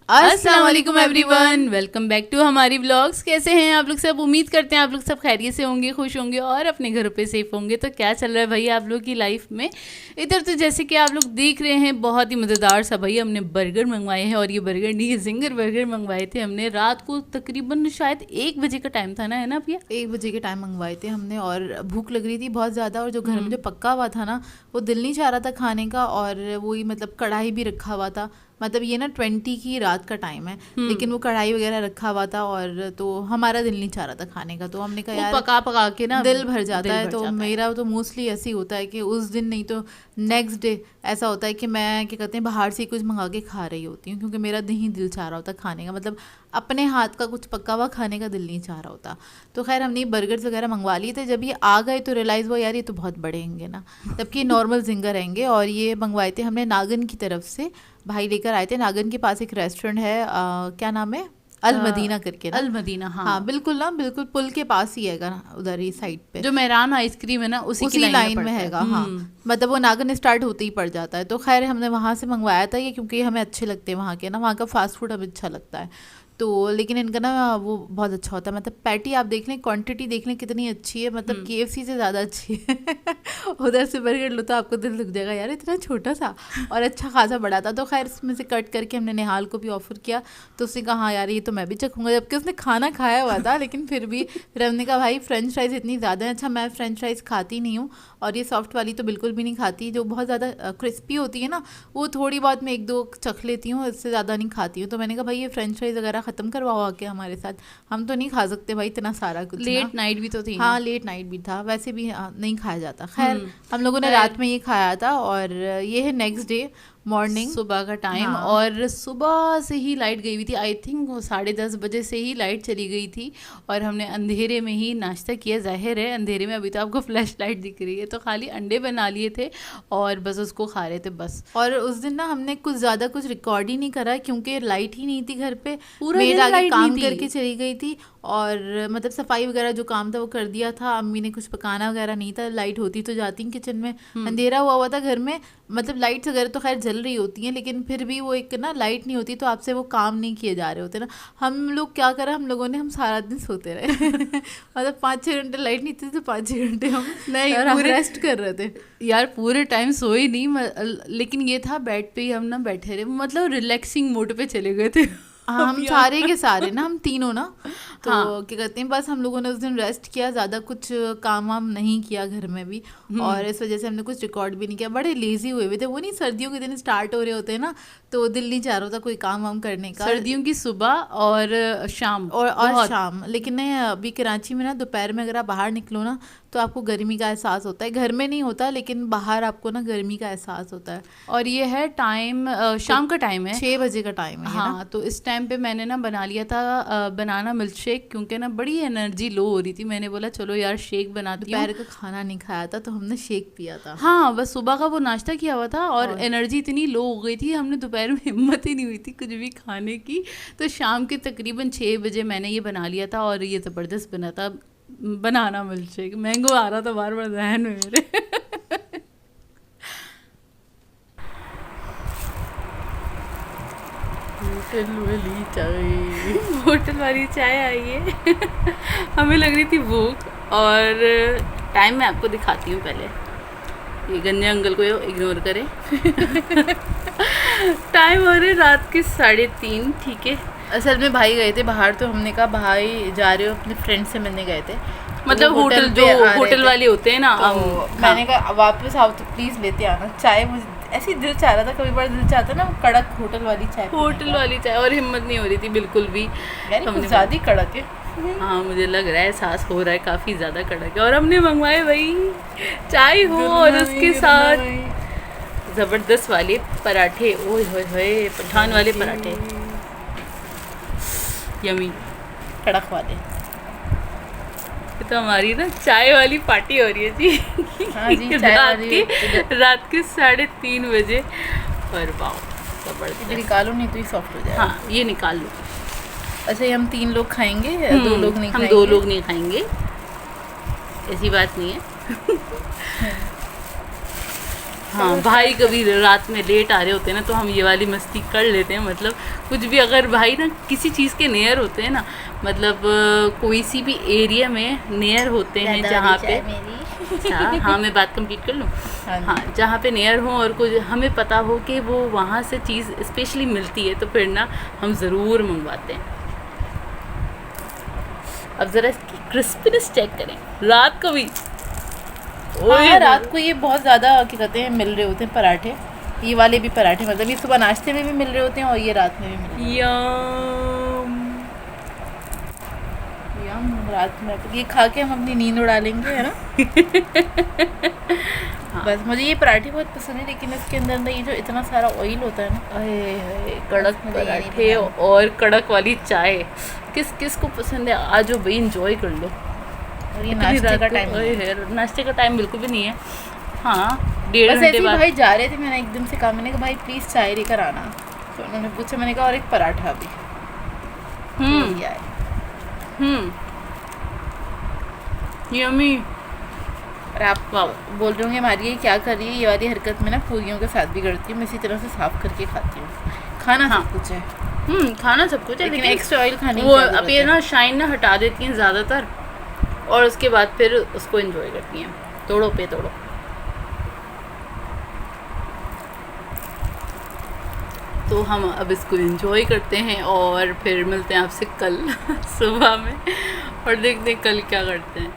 अस्सलाम वालेकुम everyone, welcome back to हमारी व्लॉग्स। कैसे हैं आप लोग सब? उम्मीद करते हैं आप लोग सब खैरियत से होंगे, खुश होंगे और अपने घरों पे सेफ होंगे। तो क्या चल रहा है भाई आप लोग की लाइफ में? इधर तो जैसे कि आप लोग देख रहे हैं बहुत ही मज़ेदार सा भाई हमने बर्गर मंगवाए हैं। और ये बर्गर नहीं, जिंगर बर्गर मंगवाए थे हमने रात को, तकरीबन शायद 1 बजे का टाइम था ना, है ना भैया? 1 बजे के टाइम मंगवाए थे हमने और भूख लग रही थी बहुत ज़्यादा। और जो घर में जो पक्का हुआ था ना, वो दिल नहीं चाह रहा था खाने का। और वही मतलब कढ़ाई भी रखा हुआ था, मतलब ये ना 20 की रात का टाइम है, लेकिन वो कढ़ाई वगैरह रखा हुआ था। और तो हमारा दिल नहीं चाह रहा था खाने का, तो हमने कहा यार पका पका के ना दिल भर जाता है। तो मेरा तो मोस्टली ऐसे ही होता है कि उस दिन नहीं तो नेक्स्ट डे ऐसा होता है कि मैं क्या कहते हैं बाहर से कुछ मंगा के खा रही होती हूँ, क्योंकि मेरा नहीं दिल चाह रहा होता खाने का, मतलब अपने हाथ का कुछ पका हुआ खाने का दिल नहीं चाह रहा होता। तो खैर हमने बर्गर्स वगैरह मंगवा लिए थे। जब ये आ गए तो रियलाइज़ हुआ यार ये तो बहुत बड़े होंगे ना, जबकि नॉर्मल जिंगर रहेंगे। और ये मंगवाए थे हमने नागन की तरफ से, भाई लेकर आए थे। नागन के पास एक रेस्टोरेंट है, क्या नाम है, अल मदीना करके ना। अल मदीना, हाँ बिल्कुल ना, बिल्कुल पुल के पास ही हैगा उधर ही साइड पे, जो मेहरान आइसक्रीम है ना उसी लाइन में हैगा। हाँ मतलब वो नागन स्टार्ट होते ही पड़ जाता है। तो खैर हमने वहाँ से मंगवाया था ये, क्योंकि हमें अच्छे लगते हैं वहाँ के ना, वहाँ का फास्ट फूड हमें अच्छा लगता है। तो लेकिन इनका ना वो बहुत अच्छा होता है, मतलब पैटी आप देख लें, क्वांटिटी देख लें कितनी अच्छी है, मतलब KFC से ज़्यादा अच्छी है। उधर से बर्गर लो तो आपको दिल दुख जाएगा यार, इतना छोटा सा और अच्छा खासा बड़ा था। तो खैर इसमें से कट करके हमने निहाल को भी ऑफ़र किया, तो उसने कहा हाँ यार ये तो मैं भी चखूँगा, जबकि उसने खाना खाया हुआ था। लेकिन फिर हमने कहा भाई फ्रेंच फ्राइज़ इतनी ज़्यादा है। अच्छा मैं फ्रेंच फ्राइज़ खाती नहीं हूँ, और ये सॉफ्ट वाली तो बिल्कुल भी नहीं खाती, जो बहुत ज़्यादा क्रिस्पी होती है ना, वो थोड़ी बहुत मैं 1-2 चख लेती हूँ, इससे ज़्यादा नहीं खाती हूँ। तो मैंने कहा भाई ये फ्रेंच फ्राइज़ वगैरह ख़त्म करवाओ आके हमारे साथ, हम तो नहीं खा सकते भाई इतना सारा कुछ। लेट नाइट भी तो थी। हाँ लेट नाइट भी था, वैसे भी नहीं खाया जाता। खैर हम लोगों ने रात में ये खाया था। और ये है नेक्स्ट डे मॉर्निंग, सुबह का टाइम। हाँ। और सुबह से ही लाइट गई हुई थी, आई थिंक 10:30 बजे से ही लाइट चली गई थी। और हमने अंधेरे में ही नाश्ता किया। जाहिर है अंधेरे में अभी तो आपको फ्लैश लाइट दिख रही है, तो खाली अंडे बना लिए थे और बस उसको खा रहे थे बस। और उस दिन ना हमने कुछ ज़्यादा कुछ रिकॉर्ड ही नहीं करा, क्योंकि लाइट ही नहीं थी घर पे, पूरा मेड दिन आगे लाइट काम नहीं थी। करके चली गई थी। और मतलब सफाई वगैरह जो काम था वो कर दिया था, अम्मी ने कुछ पकाना वगैरह नहीं था। लाइट होती तो जाती किचन में, अंधेरा हुआ था घर में, मतलब लाइट्स वगैरह तो खैर जल रही होती हैं, लेकिन फिर भी वो एक ना लाइट नहीं होती तो आपसे वो काम नहीं किए जा रहे होते ना। हम लोग क्या करा, हम लोगों ने हम सारा दिन सोते रहे। मतलब 5-6 घंटे लाइट नहीं थी तो 5-6 घंटे हम नहीं पूरे रेस्ट कर रहे थे यार, पूरे टाइम सोए नहीं। लेकिन ये था बेड पे ही हम ना बैठे रहे, मतलब रिलैक्सिंग मोड पे चले गए थे। हम सारे के सारे ना, हम तीनों ना, तो हाँ। क्या कहते हैं बस हम लोगों ने उस दिन रेस्ट किया, ज़्यादा कुछ काम वाम नहीं किया घर में भी। और इस वजह से हमने कुछ रिकॉर्ड भी नहीं किया, बड़े लेजी हुए हुए थे। वो नहीं सर्दियों के दिन स्टार्ट हो रहे होते हैं ना, तो दिल नहीं चाह रहा था कोई काम वाम करने का, सर्दियों की सुबह और शाम और शाम। लेकिन नहीं, अभी कराची में ना दोपहर में अगर आप बाहर निकलो ना तो आपको गर्मी का एहसास होता है। घर में नहीं होता, लेकिन बाहर आपको ना गर्मी का एहसास होता है। और ये है टाइम शाम का टाइम है, 6 बजे का टाइम है। हाँ, तो इस टाइम पे मैंने ना बना लिया था बनाना मिल्क शेक, क्योंकि ना बड़ी एनर्जी लो हो रही थी। मैंने बोला चलो यार शेक बनाती हूँ। दोपहर का खाना नहीं खाया था तो हमने शेक पिया था। हाँ बस सुबह का वो नाश्ता किया हुआ था और एनर्जी इतनी लो हो गई थी, हमने दोपहर में हिम्मत ही नहीं हुई थी कुछ भी खाने की। तो शाम के तकरीबन 6 बजे मैंने ये बना लिया था और ये ज़बरदस्त बना था बनाना मिल्क शेक। मैंगो आ रहा था बार बार जहन में मेरे। होटल वाली चाय आई है। हमें लग रही थी भूख। और टाइम मैं आपको दिखाती हूँ पहले, ये गन्ने अंकल को इग्नोर करें। टाइम हो रहे रात के 3:30, ठीक है। असल में भाई गए थे बाहर, तो हमने कहा भाई जा रहे हो, अपने फ्रेंड से मिलने गए थे, मतलब होटल जो होटल वाले होते हैं ना, तो मैंने कहा वापस आओ तो प्लीज़ लेते आना चाय। मुझे ऐसे ही दिल चाह रहा था, कभी बार दिल चाहता है ना कड़क होटल वाली चाय, और हिम्मत नहीं हो रही थी बिल्कुल भी। हमने ज़्यादा कड़क है। हाँ मुझे लग रहा है, एहसास हो रहा है काफ़ी ज़्यादा कड़क है। और हमने मंगवाए भाई चाय हो और उसके साथ ज़बरदस्त वाले पराठे। ओए होए होए, पठान वाले पराठे, यमी कड़क वाले। तो हमारी ना चाय वाली पार्टी हो रही है जी। हाँ जी, चाय रात के 3:30 बजे। और वाह ज़बरदस्त। निकालो नहीं तो ये सॉफ्ट हो जाएगा। हाँ ये निकाल लो। अच्छा ये हम 3 लोग खाएंगे, 2 लोग नहीं खाएंगे? हम 2 लोग नहीं खाएंगे, ऐसी बात नहीं है। हाँ भाई कभी रात में लेट आ रहे होते हैं ना तो हम ये वाली मस्ती कर लेते हैं, मतलब कुछ भी अगर भाई ना किसी चीज़ के नियर होते हैं ना, मतलब कोई सी भी एरिया में नियर होते हैं जहाँ पे अच्छा हाँ मैं बात कंप्लीट कर लूँ। हाँ जहाँ पे नियर हो और कुछ हमें पता हो कि वो वहाँ से चीज़ स्पेशली मिलती है तो फिर ना हम ज़रूर मंगवाते हैं। अब ज़रा इसकी क्रिस्पीनेस चेक करें रात को भी। हाँ, रात को ये बहुत ज़्यादा क्या कहते हैं मिल रहे होते हैं पराठे, ये वाले भी पराठे, मतलब ये सुबह नाश्ते में भी मिल रहे होते हैं और ये रात में भी मिल रहे हैं। रात में ये खा के हम अपनी नींद उड़ा लेंगे, है ना। हाँ। बस मुझे ये पराठे बहुत पसंद है, लेकिन इसके अंदर अंदर ये जो इतना सारा ऑयल होता है ना, कड़क पराठे और कड़क वाली चाय किस किस को पसंद है। आज जो भाई इंजॉय कर लो। और ये नाश्ते का टाइम है, नाश्ते का टाइम बिल्कुल भी नहीं है। हाँ 1.5 घंटे बाद भाई जा रहे थे, मैंने एकदम से कहा, मैंने कहा भाई प्लीज़ चाय लेकर आना, तो उन्होंने पूछा, मैंने कहा और एक पराठा भी। यम्मी। और आप बोल रहे होंगे हमारी ये क्या कर रही है, ये वाली हरकत में ना पूरियों के साथ भी करती हूँ, मैं इसी तरह से साफ करके खाती हूँ। खाना सब कुछ है, खाना सब कुछ है, लेकिन एक्स्ट्रा ऑयल खाने वो अब ये ना शाइन ना हटा देती हैं ज़्यादातर, और उसके बाद फिर उसको एंजॉय करती हैं तोड़ो पे तोड़ो। तो हम अब इसको एंजॉय करते हैं और फिर मिलते हैं आपसे कल सुबह में और देखते हैं कल क्या करते हैं।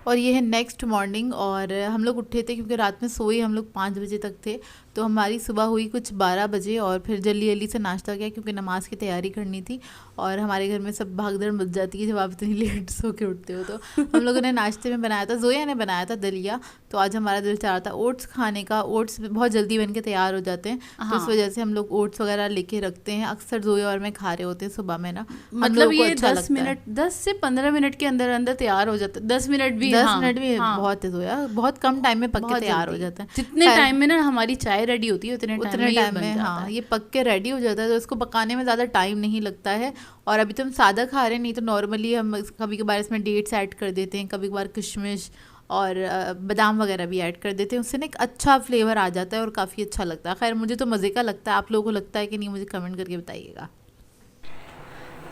और ये है नेक्स्ट मॉर्निंग, और हम लोग उठे थे क्योंकि रात में सोए हम लोग 5 बजे तक थे, तो हमारी सुबह हुई कुछ 12 बजे, और फिर जल्दी जल्दी से नाश्ता किया क्योंकि नमाज़ की तैयारी करनी थी। और हमारे घर में सब भागदड़ मच जाती है जब आप इतनी लेट सो के उठते हो। तो हम लोगों ने नाश्ते में बनाया था, जोया ने बनाया था दलिया, तो आज हमारा दिल चाह रहा था ओट्स खाने का। ओट्स बहुत जल्दी बन के तैयार हो जाते हैं, तो इस वजह से हम लोग ओट्स वगैरह लेके रखते हैं। अक्सर जोया और मैं खा रहे होते हैं सुबह में ना, मतलब ये 10 से 15 मिनट के अंदर अंदर तैयार हो जाता है। 10 मिनट भी बहुत है जोया, बहुत कम टाइम में पक के तैयार हो जाता है। जितने टाइम में ना हमारी चाय रेडी होती है उतने टाइम में हाँ ये पक के रेडी हो जाता है, तो इसको पकाने में ज़्यादा टाइम नहीं लगता है। और अभी तो हम सादा खा रहे हैं, नहीं तो नॉर्मली हम कभी कभार इसमें डेट्स ऐड कर देते हैं, कभी कभार किशमिश और बादाम वगैरह भी ऐड कर देते हैं, उससे ना एक अच्छा फ्लेवर आ जाता है और काफ़ी अच्छा लगता है। खैर मुझे तो मज़े का लगता है, आप लोगों को लगता है कि नहीं, मुझे कमेंट करके बताइएगा।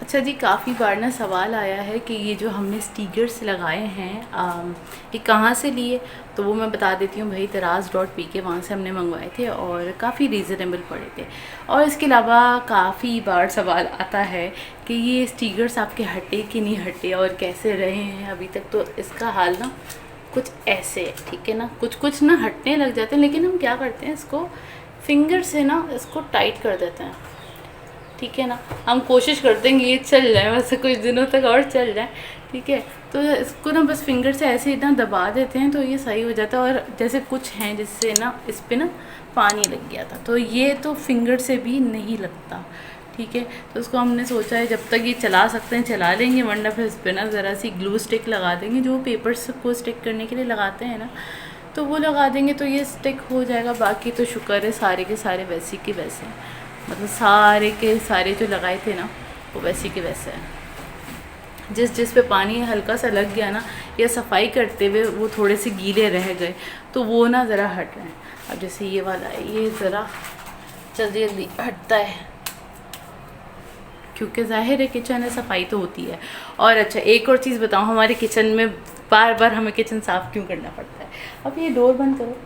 अच्छा जी, काफ़ी बार ना सवाल आया है कि ये जो हमने स्टिकर्स लगाए हैं ये कहाँ से लिए, तो वो मैं बता देती हूँ भाई, तराज.pk वहाँ से हमने मंगवाए थे और काफ़ी रीज़नेबल पड़े थे। और इसके अलावा काफ़ी बार सवाल आता है कि ये स्टिकर्स आपके हटे कि नहीं हटे और कैसे रहे हैं अभी तक। तो इसका हाल ना कुछ ऐसे है, ठीक है ना, कुछ ना हटने लग जाते हैं, लेकिन हम क्या करते हैं, इसको फिंगर से ना इसको टाइट कर देते हैं, ठीक है ना। हम कोशिश करते हैं कि ये चल जाए, वैसे कुछ दिनों तक और चल जाए, ठीक है। तो इसको ना बस फिंगर से ऐसे इतना दबा देते हैं तो ये सही हो जाता है। और जैसे कुछ हैं जिससे ना इस पर ना पानी लग गया था, तो ये तो फिंगर से भी नहीं लगता, ठीक है। तो उसको हमने सोचा है जब तक ये चला सकते हैं चला लेंगे, वरना फिर इस पर ना ज़रा सी ग्लू स्टिक लगा देंगे, जो पेपर्स को स्टिक करने के लिए लगाते हैं ना, तो वो लगा देंगे तो ये स्टिक हो जाएगा। बाकी तो शुक्र है सारे के सारे वैसे के वैसे, मतलब सारे के सारे जो लगाए थे ना वो वैसे के वैसे हैं। जिस पे पानी हल्का सा लग गया ना, या सफाई करते हुए वो थोड़े से गीले रह गए, तो वो ना ज़रा हट रहे हैं। अब जैसे ये वाला है, ये ज़रा जल्दी जल्दी हटता है क्योंकि ज़ाहिर है किचन है, सफाई तो होती है। और अच्छा एक और चीज़ बताऊँ, हमारे किचन में बार बार हमें किचन साफ़ क्यों करना पड़ता है। अब ये डोर बंद करो,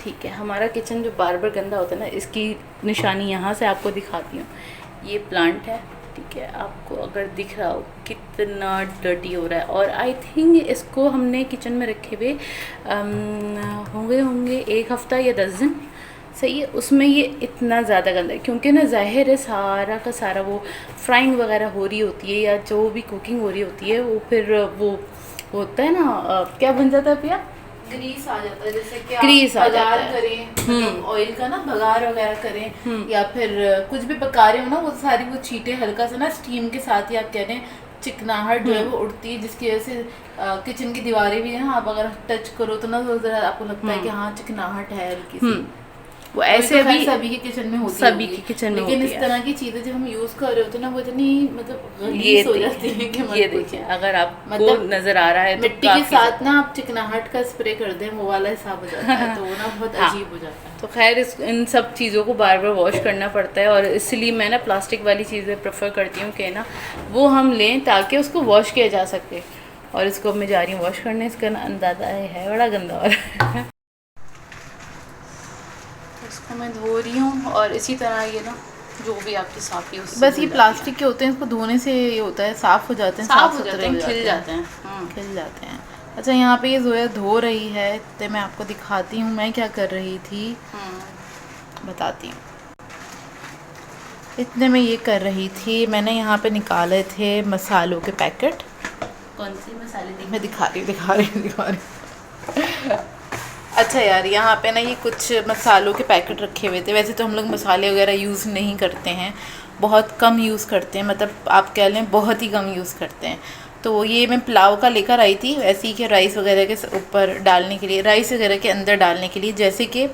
ठीक है। हमारा किचन जो बार बार गंदा होता है ना, इसकी निशानी यहाँ से आपको दिखाती हूँ। ये प्लांट है, ठीक है, आपको अगर दिख रहा हो कितना डर्टी हो रहा है। और आई थिंक इसको हमने किचन में रखे हुए होंगे 1 हफ़्ता या 10 दिन, सही है। उसमें ये इतना ज़्यादा गंदा है क्योंकि ना ज़ाहिर है सारा का सारा वो फ्राइंग वगैरह हो रही होती है या जो भी कुकिंग हो रही होती है, वो फिर वो होता है ना, क्या बन जाता है भैया, ग्रीस आ जाता है। जैसे कि ग्रीस आप बघार करें, ऑयल का ना बघार वगैरह करें, या फिर कुछ भी पका रहे हो ना, वो सारी वो छींटे हल्का सा ना स्टीम के साथ ही आप कह रहे हैं चिकनाहट जो है वो उड़ती है, जिसकी वजह से किचन की दीवारें भी है ना, आप अगर टच करो तो ना तो जरा आपको लगता है कि हाँ चिकनाहट है हल्की सी। वो ऐसे भी सभी के किचन में होती सभी होगी, के किचन में लेकिन होती इस है। तरह की चीजें जब हम यूज कर रहे होते हैं ना वो इतनी मतलब ये गलीज हो जाती है कि मत ये पूछिए। देखिए, अगर आपको मतलब नजर आ रहा है तो मिट्टी के काफी साथ ना आप चिकनाहट का स्प्रे कर दें वो वाला हिसाब हो जाता है, तो वो ना बहुत हाँ। अजीब हो जाता है। तो खैर इन सब चीज़ों को बार बार वॉश करना पड़ता है, और इसलिए मैं ना प्लास्टिक वाली चीज़ें प्रेफर करती हूँ कि ना वो हम लें ताकि उसको वॉश किया जा सके। और इसको अब मैं जा रही हूँ वॉश करने, इसका ना अंदाज़ा है बड़ा गंदा हो रहा है। इसको मैं धो रही हूँ, और इसी तरह ये ना जो भी आपकी साफ़ी है उससे बस ये धुल जाती प्लास्टिक के होते हैं, इसको धोने से ये होता है साफ हो जाते है, हैं, साफ साफ हो सुथरे जाते हो हैं, खिल जाते हैं, जाते हैं। खिल जाते हैं। अच्छा यहाँ पे ये जोया धो रही है, तो मैं आपको दिखाती हूँ मैं क्या कर रही थी, बताती हूँ। इतने में ये कर रही थी, मैंने यहाँ पे निकाले थे मसालों के पैकेट। कौन सी मसाले मैं दिखा रही अच्छा यार यहाँ पे ना ये कुछ मसालों के पैकेट रखे हुए थे। वैसे तो हम लोग मसाले वगैरह यूज़ नहीं करते हैं, बहुत कम यूज़ करते हैं, मतलब आप कह लें बहुत ही कम यूज़ करते हैं। तो ये मैं पुलाव का लेकर आई थी, वैसे ही कि राइस वगैरह के ऊपर डालने के लिए, राइस वगैरह के अंदर डालने के लिए, जैसे कि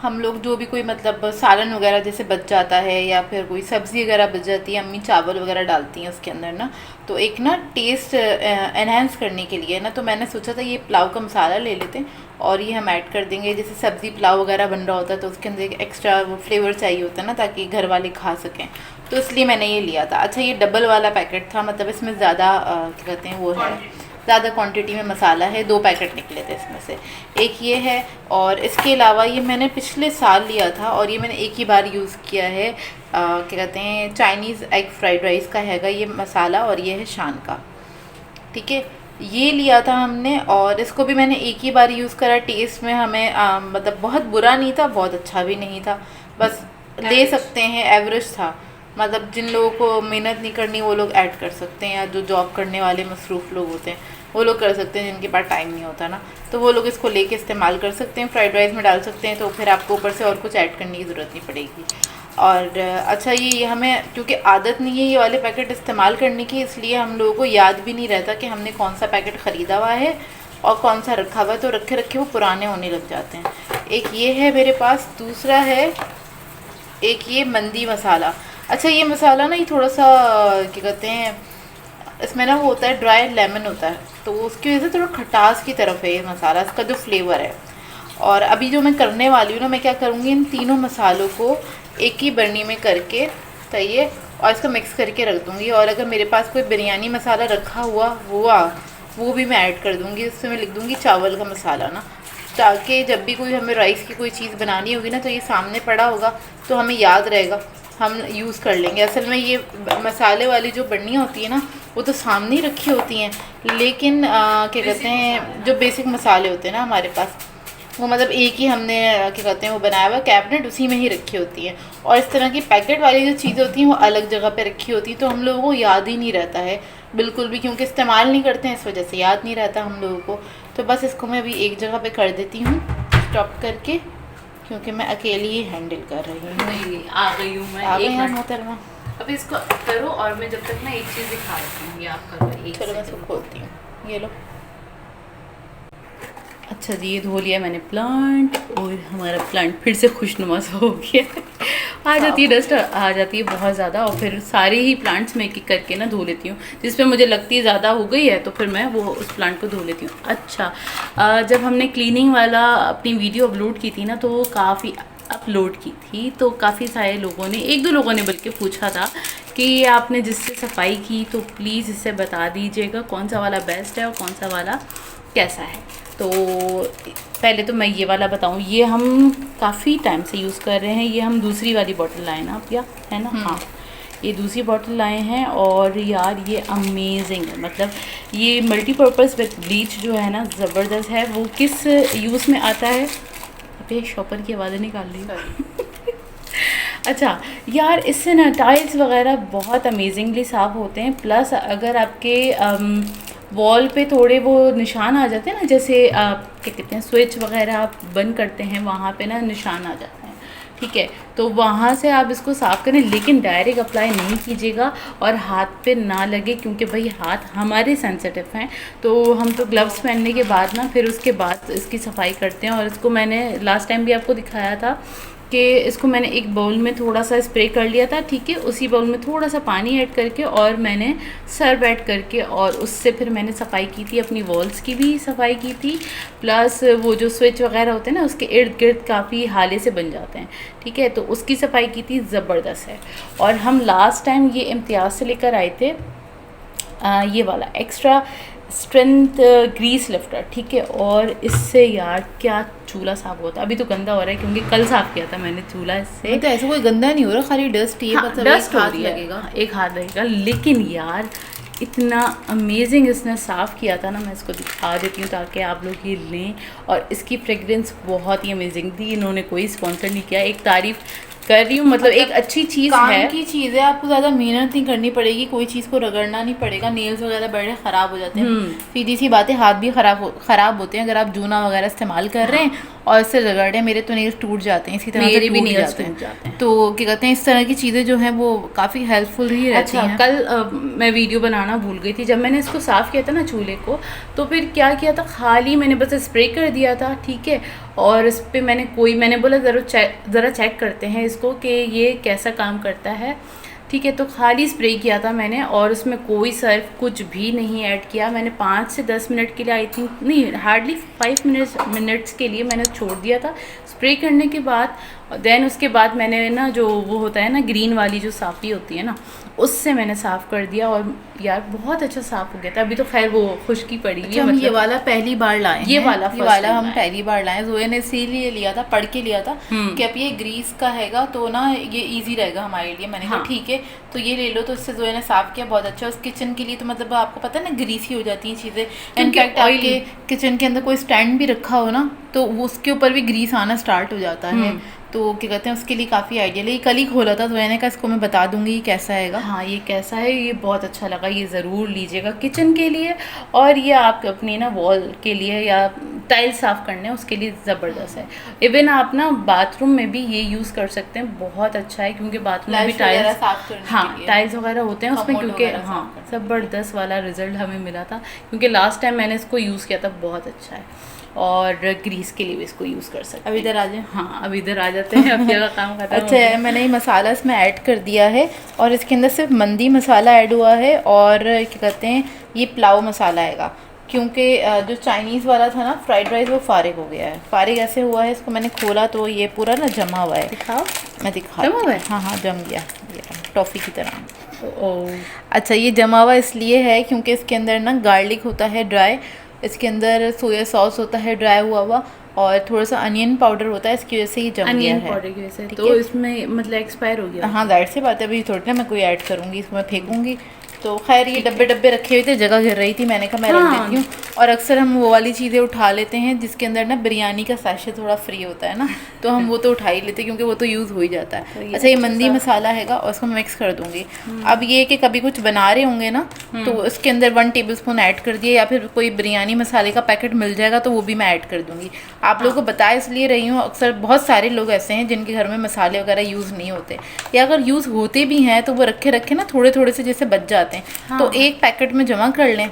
हम लोग जो भी कोई मतलब सालन वगैरह जैसे बच जाता है या फिर कोई सब्ज़ी वगैरह बच जाती है, अम्मी चावल वगैरह डालती हैं उसके अंदर ना, तो एक ना टेस्ट एनहेंस करने के लिए ना, तो मैंने सोचा था ये पुलाव का मसाला ले लेते हैं और ये हम ऐड कर देंगे। जैसे सब्ज़ी पुलाव वगैरह बन रहा होता है तो उसके अंदर एक एक्स्ट्रा फ्लेवर चाहिए होता है ना, ताकि घर वाले खा सकें, तो इसलिए मैंने ये लिया था। अच्छा ये डबल वाला पैकेट था, मतलब इसमें ज़्यादा क्या कहते हैं वो है, ज़्यादा क्वांटिटी में मसाला है, 2 पैकेट निकले थे इसमें से, एक ये है। और इसके अलावा ये मैंने पिछले साल लिया था और ये मैंने एक ही बार यूज़ किया है, क्या कहते हैं चाइनीज़ एग फ्राइड राइस का हैगा ये मसाला, और ये है शान का, ठीक है। ये लिया था हमने और इसको भी मैंने एक ही बार यूज़ करा। टेस्ट में हमें मतलब बहुत बुरा नहीं था, बहुत अच्छा भी नहीं था, बस ले सकते हैं, एवरेज था। मतलब जिन लोगों को मेहनत नहीं करनी वो लोग ऐड कर सकते हैं, या जो जॉब करने वाले मसरूफ़ लोग होते हैं वो लोग कर सकते हैं, जिनके पास टाइम नहीं होता ना, तो वो लोग इसको लेके इस्तेमाल कर सकते हैं, फ्राइड राइस में डाल सकते हैं, तो फिर आपको ऊपर से और कुछ ऐड करने की ज़रूरत नहीं पड़ेगी। और अच्छा ये हमें क्योंकि आदत नहीं है ये वाले पैकेट इस्तेमाल करने की, इसलिए हम लोगों को याद भी नहीं रहता कि हमने कौन सा पैकेट ख़रीदा हुआ है और कौन सा रखा हुआ है, तो रखे रखे वो पुराने होने लग जाते हैं। एक ये है मेरे पास, दूसरा है एक ये मंदी मसाला। अच्छा ये मसाला ना ये थोड़ा सा क्या कहते हैं, इसमें ना वो होता है ड्राई लेमन होता है, तो उसकी वजह से थोड़ा खटास की तरफ है ये मसाला, इसका जो फ्लेवर है। और अभी जो मैं करने वाली हूँ ना, मैं क्या करूँगी, इन तीनों मसालों को एक ही बरनी में करके सही है, और इसको मिक्स करके रख दूँगी। और अगर मेरे पास कोई बिरयानी मसाला रखा हुआ वो भी मैं ऐड कर दूँगी, उससे मैं लिख दूँगी चावल का मसाला ना, ताकि जब भी कोई हमें राइस की कोई चीज़ बनानी होगी ना, तो ये सामने पड़ा होगा तो हमें याद रहेगा, हम यूज़ कर लेंगे। असल में ये मसाले वाली जो बर्नियाँ होती है ना, वो तो सामने ही रखी होती हैं, लेकिन क्या कहते हैं जो बेसिक मसाले होते हैं ना हमारे पास, वो मतलब एक ही हमने क्या कहते हैं वो बनाया हुआ कैबिनेट, उसी में ही रखी होती है। और इस तरह की पैकेट वाली जो चीज़ें होती हैं वो अलग जगह पे रखी होती हैं, तो हम लोगों को याद ही नहीं रहता है बिल्कुल भी, क्योंकि इस्तेमाल नहीं करते हैं, इस वजह से याद नहीं रहता हम लोगों को। तो बस इसको मैं अभी एक जगह पे कर देती हूँ स्टॉप करके, क्योंकि मैं अकेली ही हैंडल कर रही हूँ। नहीं आ गई हूँ मैं, आ गई एक हैं मिनट मोहतरमा, अब इसको करो, और मैं जब तक ना एक चीज़ दिखा देती हूँ, ये आप करो एक चलो मैं सेकंड। इसको खोलती हूँ, ये लो। अच्छा जी ये धो लिया मैंने प्लांट, और हमारा प्लांट फिर से खुशनुमा सा हो गया। आ जाती है डस्ट, आ जाती है बहुत ज़्यादा, और फिर सारे ही प्लांट्स में एक एक करके ना धो लेती हूँ, जिस पे मुझे लगती है ज़्यादा हो गई है तो फिर मैं वो उस प्लांट को धो लेती हूँ। अच्छा जब हमने क्लीनिंग वाला अपनी वीडियो अपलोड की थी ना, तो वो काफ़ी सारे लोगों ने, 1-2 लोगों ने बल्कि पूछा था कि आपने जिससे सफाई की तो प्लीज़ इससे बता दीजिएगा कौन सा वाला बेस्ट है और कौन सा वाला कैसा है। तो पहले तो मैं ये वाला बताऊँ, ये हम काफ़ी टाइम से यूज़ कर रहे हैं, ये हम दूसरी वाली बॉटल लाए ना आप, या है ना, हाँ ये दूसरी बॉटल लाए हैं, और यार ये अमेजिंग है, मतलब ये मल्टीपर्पज़ विद ब्लीच जो है ना ज़बरदस्त है। वो किस यूज़ में आता है, अबे शॉपर की आवाज़ें निकाल ली। अच्छा यार इससे ना टाइल्स वगैरह बहुत अमेजिंगली साफ़ होते हैं, प्लस अगर आपके वॉल पे थोड़े वो निशान आ जाते हैं ना, जैसे क्या कहते हैं स्विच वगैरह आप बंद करते हैं वहाँ पे ना निशान आ जाते हैं, ठीक है। तो वहाँ से आप इसको साफ़ करें, लेकिन डायरेक्ट अप्लाई नहीं कीजिएगा और हाथ पे ना लगे, क्योंकि भाई हाथ हमारे सेंसिटिव हैं। तो हम तो ग्लव्स पहनने के बाद ना फिर उसके बाद इसकी सफाई करते हैं। और इसको मैंने लास्ट टाइम भी आपको दिखाया था कि इसको मैंने एक बाउल में थोड़ा सा स्प्रे कर लिया था, ठीक है। उसी बाउल में थोड़ा सा पानी ऐड करके और मैंने सर्फ ऐड करके और उससे फिर मैंने सफाई की थी, अपनी वॉल्स की भी सफाई की थी, प्लस वो जो स्विच वगैरह होते हैं ना उसके इर्द गिर्द काफ़ी हाले से बन जाते हैं, ठीक है। तो उसकी सफाई की थी, ज़बरदस्त है। और हम लास्ट टाइम ये इम्तियाज़ से लेकर आए थे ये वाला एक्स्ट्रा स्ट्रेंथ ग्रीस लिफ्टर, ठीक है। और इससे यार क्या चूल्हा साफ़ होता है। अभी तो गंदा हो रहा है क्योंकि कल साफ़ किया था मैंने चूल्हा इससे। तो ऐसा कोई गंदा नहीं हो रहा, खाली डस्ट ही है, हाँ, मतलब डस्ट एक हाथ लगेगा, लगेगा। एक हाथ लगेगा। लेकिन यार इतना अमेजिंग इसने साफ़ किया था ना, मैं इसको दिखा देती हूँ ताकि आप लोग ये लें। और इसकी फ्रेगरेंस बहुत ही अमेजिंग थी। इन्होंने कोई स्पॉन्सर नहीं किया, एक तारीफ़ कर रही हूँ, मतलब एक अच्छी चीज़ है, काम की चीज़ है, आपको ज़्यादा मेहनत नहीं करनी पड़ेगी, कोई चीज़ को रगड़ना नहीं पड़ेगा, नेल्स वगैरह बड़े ख़राब हो जाते हैं। सीधी सी बात है, हाथ भी ख़राब होते हैं अगर आप जूना वगैरह इस्तेमाल कर रहे हैं और इससे रगड़ रहे हैं। मेरे तो नेल्स टूट जाते हैं, इसी तरह मेरे भी टूट नेल्स जाते टूट जाते हैं। तो क्या कहते हैं, इस तरह की चीज़ें जो हैं वो काफ़ी हेल्पफुल ही रहती हैं। कल मैं वीडियो बनाना भूल गई थी। जब मैंने इसको साफ़ किया था ना चूल्हे को, तो फिर क्या किया था, खाली मैंने बस स्प्रे कर दिया था, ठीक है। और इस पर मैंने बोला ज़रा चेक करते हैं इसको कि ये कैसा काम करता है, ठीक है। तो खाली स्प्रे किया था मैंने और उसमें कोई सर्फ कुछ भी नहीं ऐड किया। मैंने 5 से 10 मिनट के लिए, आई थिंक नहीं, हार्डली 5 मिनट्स के लिए मैंने छोड़ दिया था स्प्रे करने के बाद। देन उसके बाद मैंने ना जो वो होता है ना ग्रीन वाली जो साफ़ी होती है ना, उससे मैंने साफ़ कर दिया और यार बहुत अच्छा साफ़ हो गया था। अभी तो खैर वो खुश्की पड़ी हुई है, हम मतलब ये वाला पहली बार लाए हैं, ये वाला हम पहली बार लाए। जोया ने इसीलिए लिया था, पढ़ के लिया था कि अब ये ग्रीस का हैगा तो ना ये इजी रहेगा हमारे लिए। मैंने कहा ठीक है तो ये ले लो। तो इससे जोया ने साफ़ किया, बहुत अच्छा। उस किचन के लिए तो मतलब आपको पता है ना ग्रीसी हो जाती हैं चीज़ें। इनफैक्ट आपके किचन के अंदर कोई स्टैंड भी रखा हो ना तो उसके ऊपर भी ग्रीस आना स्टार्ट हो जाता है। तो क्या कहते हैं, उसके लिए काफ़ी आइडियल है। ये कल ही खोला था तो मैंने कहा इसको मैं बता दूंगी ये कैसा हैगा। हाँ, ये कैसा है, ये बहुत अच्छा लगा, ये ज़रूर लीजिएगा किचन के लिए। और ये आप अपनी ना वॉल के लिए या टाइल्स साफ़ करने उसके लिए ज़बरदस्त है। इवन आप ना बाथरूम में भी ये यूज़ कर सकते हैं, बहुत अच्छा है। क्योंकि बाथरूम में भी टाइल्स, हाँ टाइल्स वगैरह होते हैं उसमें, क्योंकि हाँ ज़बरदस्त वाला रिजल्ट हमें मिला था। क्योंकि लास्ट टाइम मैंने इसको यूज़ किया था, बहुत अच्छा है। और ग्रीस के लिए भी इसको यूज़ कर सकते हैं। अब इधर आ जाए। हाँ, अब इधर आ जाते हैं, अब का काम खत्म। अच्छा, मैंने ये मसाला इसमें ऐड कर दिया है और इसके अंदर सिर्फ मंदी मसाला ऐड हुआ है और क्या कहते हैं ये पुलाव मसाला आएगा। क्योंकि जो चाइनीज़ वाला था ना फ्राइड राइस, वो फारिग हो गया है। फारिग ऐसे हुआ है, इसको मैंने खोला तो ये पूरा ना जमा हुआ है। दिखाओ, मैं दिखा, जमा हुआ है? हाँ जम गया, ये टॉफ़ी की तरह। अच्छा, ये जमा हुआ इसलिए है क्योंकि इसके अंदर ना गार्लिक होता है ड्राई, इसके अंदर सोया सॉस होता है ड्राई हुआ और थोड़ा सा अनियन पाउडर होता है, इसकी वजह से ये जम गया है। पाउडर की वजह से तो इसमें मतलब एक्सपायर हो गया। हाँ जाहिर सी बात है, अभी थोड़ी ना मैं कोई ऐड करूँगी, इसको मैं फेंकूँगी। तो खैर ये डब्बे रखे हुए थे, जगह घेर रही थी, मैंने कहा मैं रख देती हूँ। और अक्सर हम वो वाली चीज़ें उठा लेते हैं जिसके अंदर ना बिरयानी का सैशे थोड़ा फ्री होता है ना, तो हम वो तो उठा ही लेते हैं क्योंकि वो तो यूज़ हो ही जाता है। अच्छा, ये मंदी मसाला हैगा और उसको मिक्स कर दूँगी। अब ये कि कभी कुछ बना रहे होंगे ना तो उसके अंदर 1 टेबलस्पून ऐड कर दिए, या फिर कोई बिरयानी मसाले का पैकेट मिल जाएगा तो वो भी मैं ऐड कर दूँगी। आप लोगों को बता इसलिए रही हूँ, अक्सर बहुत सारे लोग ऐसे हैं जिनके घर में मसाले वगैरह यूज़ नहीं होते, या अगर यूज़ होते भी हैं तो वो रखे ना थोड़े से जैसे बच जाते हैं। तो एक पैकेट में जमा कर लें।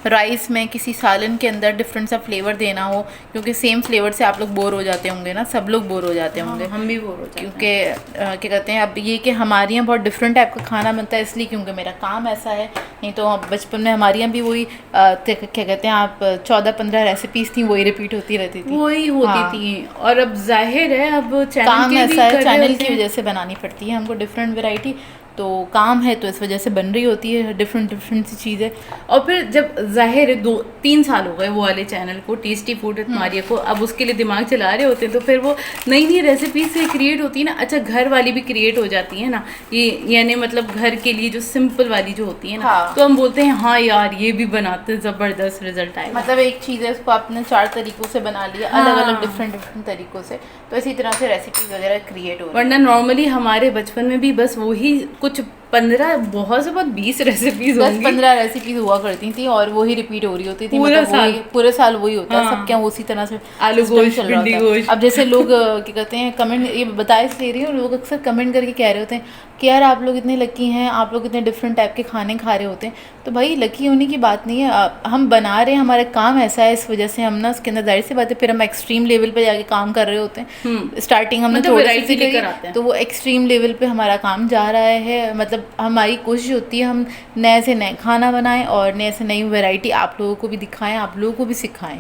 राइस में किसी सालन के अंदर डिफरेंट सा फ्लेवर देना हो, क्योंकि सेम फ्लेवर से आप लोग बोर हो जाते होंगे ना, सब लोग बोर हो जाते होंगे। हम भी बोर हो जाते हैं क्योंकि क्या कहते हैं, अब ये कि हमारे यहाँ बहुत डिफरेंट टाइप का खाना बनता है, इसलिए क्योंकि मेरा काम ऐसा है। नहीं तो बचपन में हमारे यहाँ भी वही क्या कहते हैं, आप 14-15 रेसिपीज़ थी, वही रिपीट होती रहती थी, वही होती थी। और अब जाहिर है अब काम ऐसा है, चैनल की वजह से बनानी पड़ती है हमको डिफरेंट वैरायटी। तो काम है तो इस वजह से बन रही होती है डिफरेंट सी चीज़ें। और फिर जब जाहिर है 2-3 साल हो गए वो वाले चैनल को, टेस्टी फूड विद मारिया को, अब उसके लिए दिमाग चला रहे होते हैं, तो फिर वो नई रेसिपी से क्रिएट होती है ना। अच्छा, घर वाली भी क्रिएट हो जाती है ना, ये यानी मतलब घर के लिए जो सिंपल वाली जो होती है ना, तो हम बोलते हैं हाँ यार ये भी बनाते हैं, ज़बरदस्त रिजल्ट आए। मतलब एक चीज़ है, उसको आपने 4 तरीक़ों से बना लिया, अलग डिफरेंट तरीक़ों से, तो इसी तरह से रेसिपीज़ वगैरह क्रिएट हो। वरना नॉर्मली हमारे बचपन में भी बस वही कुछ 15 बहुत से बहुत 20 रेसिपीज 10-15 रेसिपीज हुआ करती थी और वही रिपीट हो रही होती थी, पूरा मतलब साल। पूरे साल वही होता है, हाँ। सब क्या उसी तरह से आलू system गोश्त, चल रहा भिंडी होता है। गोश्त। अब जैसे लोग क्या कहते हैं, कमेंट ये बता इसलिए रही हूँ, लोग अक्सर कमेंट करके कह रहे होते हैं कि यार आप लोग इतने लकी हैं, आप लोग इतने डिफरेंट टाइप के खाने खा रहे होते हैं। तो भाई लकी होने की बात नहीं है, हम बना रहे हैं, हमारा काम ऐसा है, इस वजह से हम ना उसके अंदर जाहिर सी बात है फिर हम एक्सट्रीम लेवल पे जाके काम कर रहे होते हैं। स्टार्टिंग हमने मतलब थोड़ी variety सी लेकर करी, आते हैं। तो वो एक्सट्रीम लेवल पे हमारा काम जा रहा है। मतलब हमारी कोशिश होती है हम नए से नए खाना बनाएं और नए से नई वैरायटी आप लोगों को भी दिखाएं, आप लोगों को भी सिखाएं।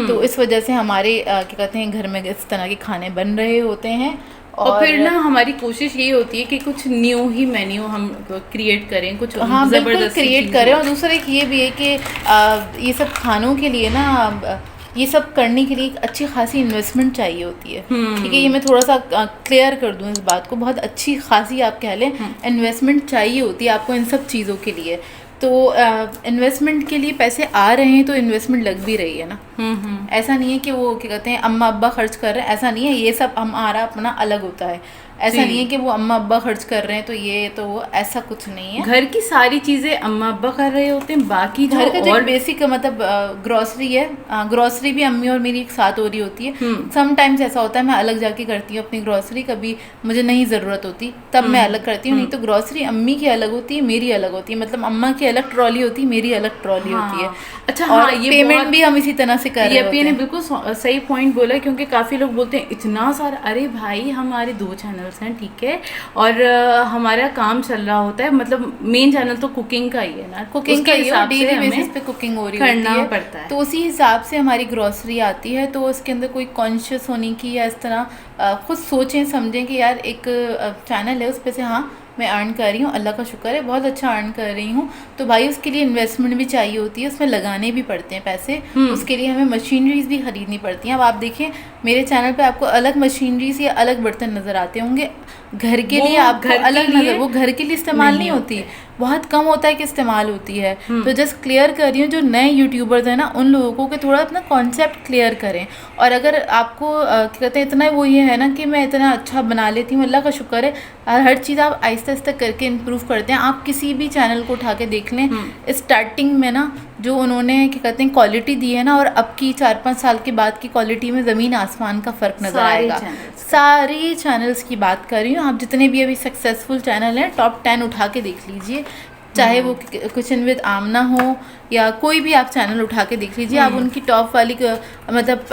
तो इस वजह से हमारे क्या कहते हैं घर में इस तरह के खाने बन रहे होते हैं। और फिर ना हमारी कोशिश ये होती है कि कुछ न्यू ही मेन्यू हम क्रिएट करें, कुछ हाँ बिल्कुल जबरदस्ती क्रिएट चीज़ करें। हो। और दूसरा एक ये भी है कि ये सब खानों के लिए ना ये सब करने के लिए एक अच्छी खासी इन्वेस्टमेंट चाहिए होती है। ठीक है, ये मैं थोड़ा सा क्लियर कर दूं इस बात को, बहुत अच्छी खासी आप कह लें इन्वेस्टमेंट चाहिए होती है आपको इन सब चीज़ों के लिए। तो इन्वेस्टमेंट के लिए पैसे आ रहे हैं तो इन्वेस्टमेंट लग भी रही है ना। ऐसा नहीं है कि वो क्या कहते हैं अम्मा अब्बा खर्च कर रहे हैं, ऐसा नहीं है। ये सब हमारा अपना अलग होता है, ऐसा नहीं है कि वो अम्मा अब्बा खर्च कर रहे हैं तो ये तो वो, ऐसा कुछ नहीं है। घर की सारी चीजें अम्मा अब्बा कर रहे होते हैं, बाकी घर का जो और बेसिक मतलब ग्रोसरी है, ग्रोसरी भी अम्मी और मेरी एक साथ हो रही होती है। समटाइम्स ऐसा होता है मैं अलग जाके करती हूँ अपनी ग्रोसरी, कभी मुझे नहीं ज़रूरत होती तब मैं अलग करती हूँ, नहीं तो ग्रोसरी अम्मी की अलग होती है, मेरी अलग होती है। मतलब अम्मा की अलग ट्रॉली होती है, मेरी अलग ट्रॉली होती है। अच्छा और हाँ, ये पेमेंट भी हम इसी तरह से कर रहे होते ये ने हैं। बिल्कुल सही पॉइंट बोला, क्योंकि काफ़ी लोग बोलते हैं इतना सारा, अरे भाई हमारे 2 चैनल्स हैं, ठीक है, और हमारा काम चल रहा होता है, मतलब मेन चैनल तो कुकिंग का ही है ना, कुकिंग का उसके ही हिसाब से डेली हमें बेसिस पे कुकिंग हो रही करना होती है, पड़ता है। तो उसी हिसाब से हमारी ग्रोसरी आती है। तो उसके अंदर कोई कॉन्शियस होने की या इस तरह खुद सोचें समझें कि यार एक चैनल है उस पे से हाँ मैं अर्न कर रही हूँ, अल्लाह का शुक्र है बहुत अच्छा अर्न कर रही हूँ, तो भाई उसके लिए इन्वेस्टमेंट भी चाहिए होती है, उसमें लगाने भी पड़ते हैं पैसे, उसके लिए हमें मशीनरीज भी खरीदनी पड़ती हैं। अब आप देखें मेरे चैनल पे आपको अलग मशीनरीज या अलग बर्तन नज़र आते होंगे, घर के लिए आपको अलग नज़र, वो घर के लिए इस्तेमाल नहीं होती, बहुत कम होता है कि इस्तेमाल होती है। तो जस्ट क्लियर कर रही हूँ जो नए यूट्यूबर्स हैं ना उन लोगों को कि थोड़ा अपना कॉन्सेप्ट क्लियर करें। और अगर आपको क्या कहते हैं इतना वो ये है ना कि मैं इतना अच्छा बना लेती हूँ, अल्लाह का शुक्र है, हर चीज़ आप आहिस्ता आहिस्ता करके इम्प्रूव करते हैं। आप किसी भी चैनल को उठा के देख लें, स्टार्टिंग में ना जो उन्होंने क्या कहते हैं क्वालिटी दी है ना, और अब की 4-5 साल के बाद की क्वालिटी में ज़मीन आसमान का फ़र्क नज़र आएगा। सारे चैनल्स की बात कर रही हूँ, आप जितने भी अभी सक्सेसफुल चैनल हैं टॉप 10 उठा के देख लीजिए, चाहे वो किचन विद आमना हो या कोई भी आप चैनल उठा के देख लीजिए, आप उनकी टॉप वाली मतलब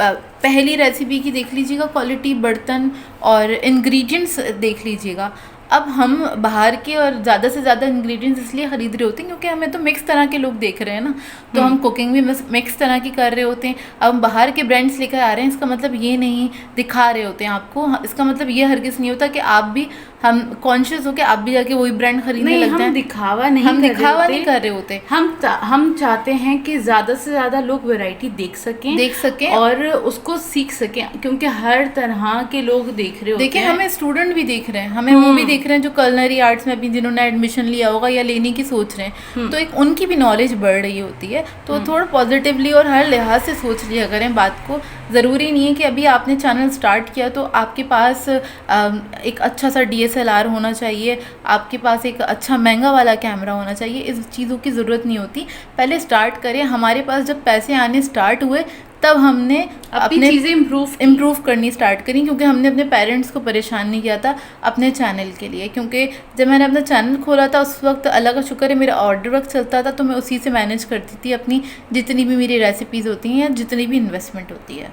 पहली रेसिपी की देख लीजिएगा क्वालिटी, बर्तन और इंग्रेडिएंट्स देख लीजिएगा। अब हम बाहर के और ज़्यादा से ज़्यादा इंग्रेडिएंट्स इसलिए ख़रीद रहे होते हैं क्योंकि हमें तो मिक्स तरह के लोग देख रहे हैं ना, तो हम कुकिंग भी मिक्स तरह की कर रहे होते हैं। अब हम बाहर के ब्रांड्स लेकर आ रहे हैं, इसका मतलब ये नहीं दिखा रहे होते हैं आपको, इसका मतलब ये हरगिज़ नहीं होता कि आप भी हम कॉन्शियस हो के आप भी जाके वही ब्रांड खरीदने लगते हैं। हम दिखावा नहीं कर रहे होते, हम चाहते हैं कि ज़्यादा से ज़्यादा लोग वैरायटी देख सकें और उसको सीख सकें, क्योंकि हर तरह के लोग देख रहे होते हैं। देखिए हमें स्टूडेंट भी देख रहे हैं, हमें वो भी देख रहे हैं जो कलनरी आर्ट्स में अभी जिन्होंने एडमिशन लिया होगा या लेने की सोच रहे हैं, तो एक उनकी भी नॉलेज बढ़ रही होती है। तो थोड़ा पॉजिटिवली और हर लिहाज से सोच लिया करें बात को। ज़रूरी नहीं है कि अभी आपने चैनल स्टार्ट किया तो आपके पास एक अच्छा सा DSLR होना चाहिए, आपके पास एक अच्छा महंगा वाला कैमरा होना चाहिए, इस चीज़ों की ज़रूरत नहीं होती। पहले स्टार्ट करें। हमारे पास जब पैसे आने स्टार्ट हुए तब हमने अपने चीज़ें इम्प्रूव करनी स्टार्ट करी, क्योंकि हमने अपने पेरेंट्स को परेशान नहीं किया था अपने चैनल के लिए। क्योंकि जब मैंने अपना चैनल खोला था उस वक्त अल्लाह का शुक्र है मेरा ऑर्डर वर्क चलता था, तो मैं उसी से मैनेज करती थी अपनी जितनी भी मेरी रेसिपीज़ होती हैं या जितनी भी इन्वेस्टमेंट होती है।